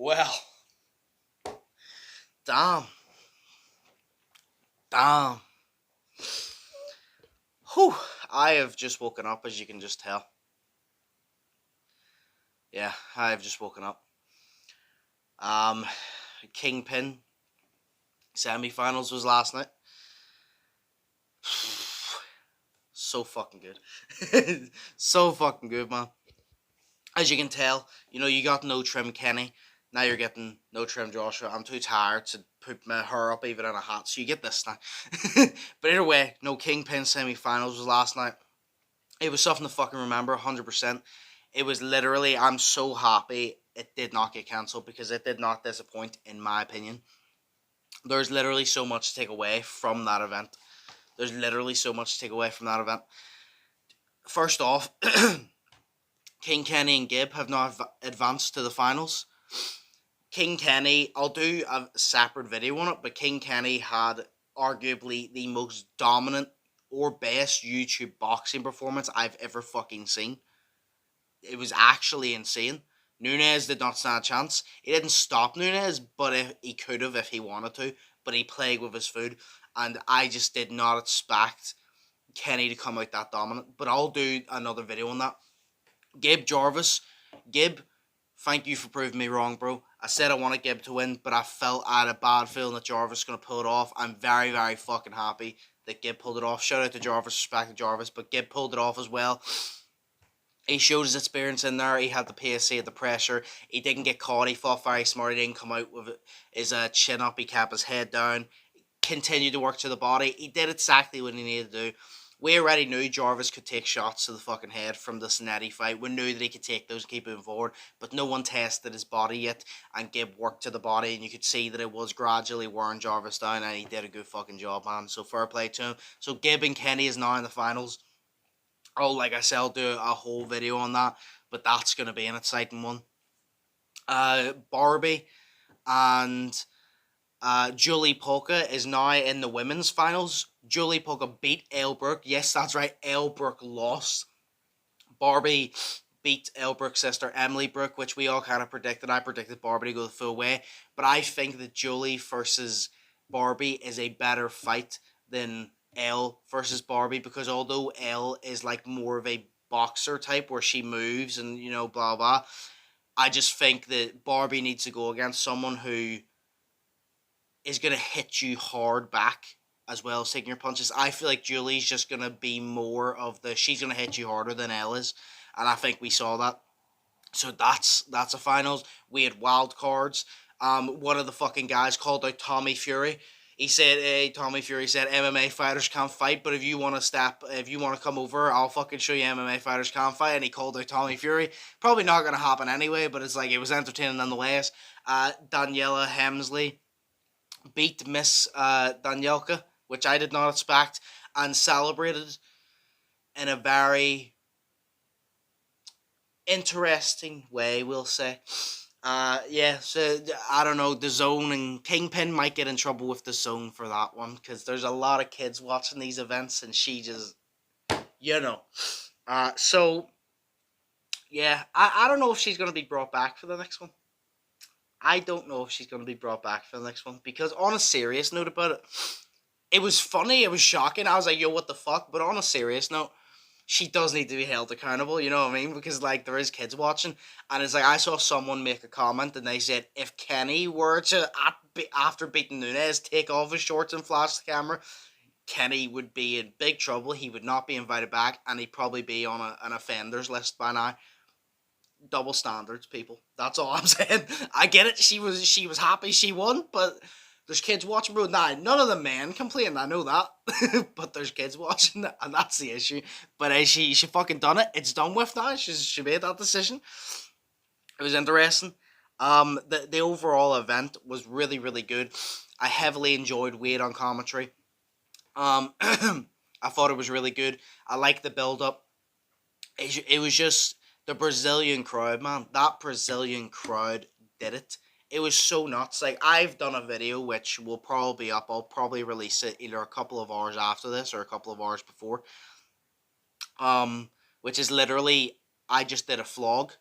Well, damn. Damn. Whew. I have just woken up, as you can just tell. Yeah, I have just woken up. Kingpyn semi-finals was last night. So fucking good. So fucking good, man. As you can tell, you got no trim Kenny. Now you're getting no trim Joshua. I'm too tired to put my hair up even in a hat, so you get this now. But either way, no Kingpyn semi-finals was last night. It was something to fucking remember, 100%. It was literally, I'm so happy it did not get cancelled because it did not disappoint, in my opinion. There's literally so much to take away from that event. First off, King Kenny and Gib have not advanced to the finals. King Kenny, I'll do a separate video on it, but King Kenny had arguably the most dominant or best YouTube boxing performance I've ever fucking seen. It was actually insane. Nunes did not stand a chance. He didn't stop Nunes, but he could have if he wanted to, but he played with his food, and I just did not expect Kenny to come out that dominant, but I'll do another video on that. Gib Jarvis. Gib, thank you for proving me wrong, bro. I said I wanted Gib to win, but I had a bad feeling that Jarvis was going to pull it off. I'm very, very fucking happy that Gib pulled it off. Shout out to Jarvis, respect to Jarvis, but Gib pulled it off as well. He showed his experience in there. He had the PSC, the pressure. He didn't get caught. He fought very smart. He didn't come out with his chin up. He kept his head down. Continued to work to the body. He did exactly what he needed to do. We already knew Jarvis could take shots to the fucking head from the Cincinnati fight. We knew that he could take those and keep moving forward, but no one tested his body yet, and Gib worked to the body, and you could see that it was gradually wearing Jarvis down, and he did a good fucking job, man. So fair play to him. So Gib and Kenny is now in the finals. Oh, like I said, I'll do a whole video on that, but that's going to be an exciting one. Barbie and Julie Polka is now in the women's finals. Julie Polka beat Elle Brooke. Yes, that's right. Elle Brooke lost. Barbie beat Elle Brooke's sister Emily Brooke, which we all kind of predicted. I predicted Barbie to go the full way, but I think that Julie versus Barbie is a better fight than Elle versus Barbie, because although Elle is like more of a boxer type where she moves and blah blah, I just think that Barbie needs to go against someone who is going to hit you hard back as well as taking your punches. I feel like Julie's just going to be more of she's going to hit you harder than Elle is, and I think we saw that. So that's a finals. We had wild cards. One of the fucking guys called out Tommy Fury. He said, Tommy Fury said, MMA fighters can't fight, but if you want to come over, I'll fucking show you MMA fighters can't fight. And he called out Tommy Fury. Probably not going to happen anyway, but it's like, it was entertaining nonetheless. Daniela Hemsley beat Miss Danielka, which I did not expect, and celebrated in a very interesting way, we'll say. So I don't know, the Zone and Kingpyn might get in trouble with the Zone for that one, because there's a lot of kids watching these events, and she just, so, yeah, I don't know if she's going to be brought back for the next one. Because on a serious note about it, it was funny, it was shocking, I was like, yo, what the fuck, but on a serious note, she does need to be held accountable, you know what I mean? Because, like, there is kids watching, and it's like, I saw someone make a comment, and they said, if Kenny were to, after beating Nunes, take off his shorts and flash the camera, Kenny would be in big trouble. He would not be invited back, and he'd probably be on an offenders list by now. Double standards, people. That's all I'm saying. I get it, she was happy she won, but there's kids watching, bro. Nah, none of the men complain, I know that. But there's kids watching, and that's the issue. But she fucking done it. It's done with now. She made that decision. It was interesting. The overall event was really, really good. I heavily enjoyed Wade on commentary. I thought it was really good. I liked the build-up. It was just the Brazilian crowd, man. That Brazilian crowd did it. It was so nuts. Like, I've done a video which will probably be up. I'll probably release it either a couple of hours after this or a couple of hours before. Which is literally, I just did a vlog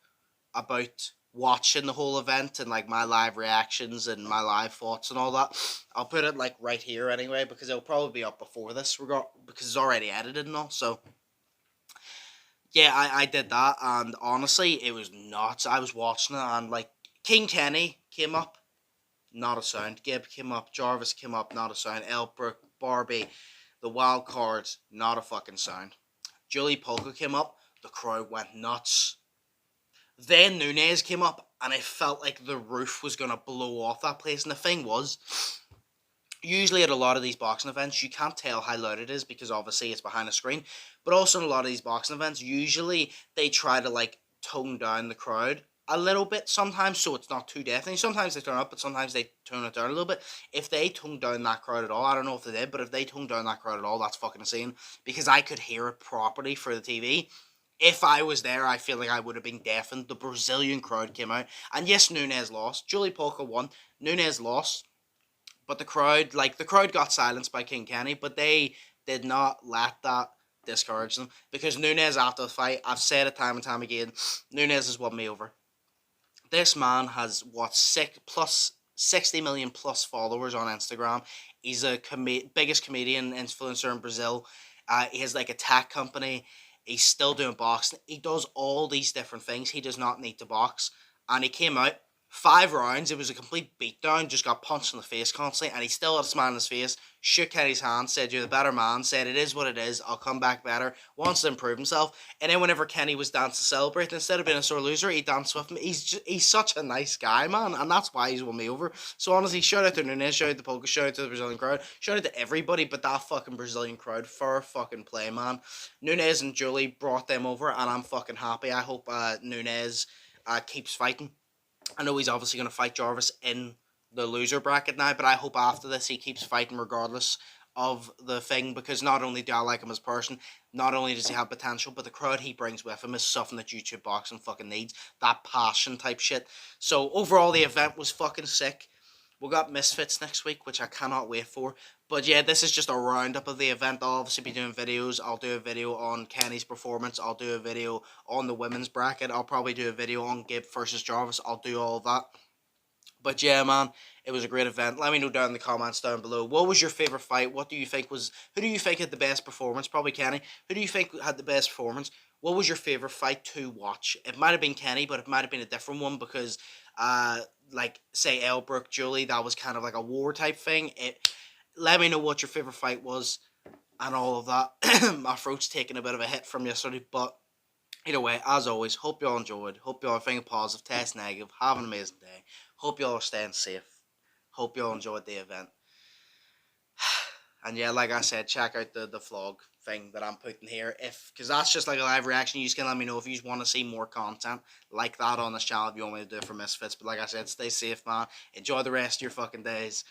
about watching the whole event and like my live reactions and my live thoughts and all that. I'll put it like right here anyway because it'll probably be up before this because it's already edited and all. So yeah, I did that, and honestly, it was nuts. I was watching it, and like King Kenny came up, not a sound. Gibb came up, Jarvis came up, not a sound. Elbrook, Barbie, the wild cards, not a fucking sound. Julie Polka came up, the crowd went nuts. Then Nunez came up, and I felt like the roof was gonna blow off that place. And the thing was, usually at a lot of these boxing events, you can't tell how loud it is because obviously it's behind a screen. But also in a lot of these boxing events, usually they try to like tone down the crowd a little bit sometimes so it's not too deafening. Sometimes they turn up, but sometimes they tone it down a little bit. If they tone down that crowd at all, I don't know if they did, but if they tone down that crowd at all, that's fucking insane because I could hear it properly for the TV. If I was there, I feel like I would have been deafened. The Brazilian crowd came out, and yes, Nunez lost. Julie Polka won. Nunez lost. But the crowd got silenced by King Kenny, but they did not let that discourage them. Because Nunez, after the fight, I've said it time and time again, Nunez has won me over. This man has, 60 million plus followers on Instagram. He's a biggest comedian influencer in Brazil. He has like a tech company. He's still doing boxing. He does all these different things. He does not need to box. And he came out 5 rounds. It was a complete beatdown. Just got punched in the face constantly. And he still had a smile on his face. Shook Kenny's hand. Said, "You're the better man." Said, "It is what it is. I'll come back better." Wants to improve himself. And then whenever Kenny was dancing to celebrate, instead of being a sore loser, he danced with him. He's such a nice guy, man. And that's why he's won me over. So honestly, shout out to Nunez. Shout out to Polka. Shout out to the Brazilian crowd. Shout out to everybody. But that fucking Brazilian crowd, for fucking play, man. Nunez and Julie brought them over. And I'm fucking happy. I hope Nunez keeps fighting. I know he's obviously going to fight Jarvis in the loser bracket now, but I hope after this he keeps fighting regardless of the thing, because not only do I like him as a person, not only does he have potential, but the crowd he brings with him is something that YouTube boxing fucking needs. That passion type shit. So overall, the event was fucking sick. We got Misfits next week, which I cannot wait for. But yeah, this is just a roundup of the event. I'll obviously be doing videos. I'll do a video on Kenny's performance. I'll do a video on the women's bracket. I'll probably do a video on Gibb versus Jarvis. I'll do all of that. But yeah, man, it was a great event. Let me know down in the comments down below. What was your favourite fight? Who do you think had the best performance? Probably Kenny. Who do you think had the best performance? What was your favourite fight to watch? It might have been Kenny, but it might have been a different one because, like, say, Elbrook, Julie, that was kind of like a war type thing. Let me know what your favourite fight was and all of that. My throat's taking a bit of a hit from yesterday, but either way, as always, hope you all enjoyed. Hope you all are thinking positive, test negative, have an amazing day. Hope you all are staying safe. Hope you all enjoyed the event. And yeah, like I said, check out the vlog thing that I'm putting here. Because that's just like a live reaction. You can let me know if you want to see more content like that on this channel if you want me to do it for Misfits. But like I said, stay safe, man. Enjoy the rest of your fucking days.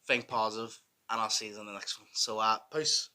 Think positive. And I'll see you in the next one. So, peace.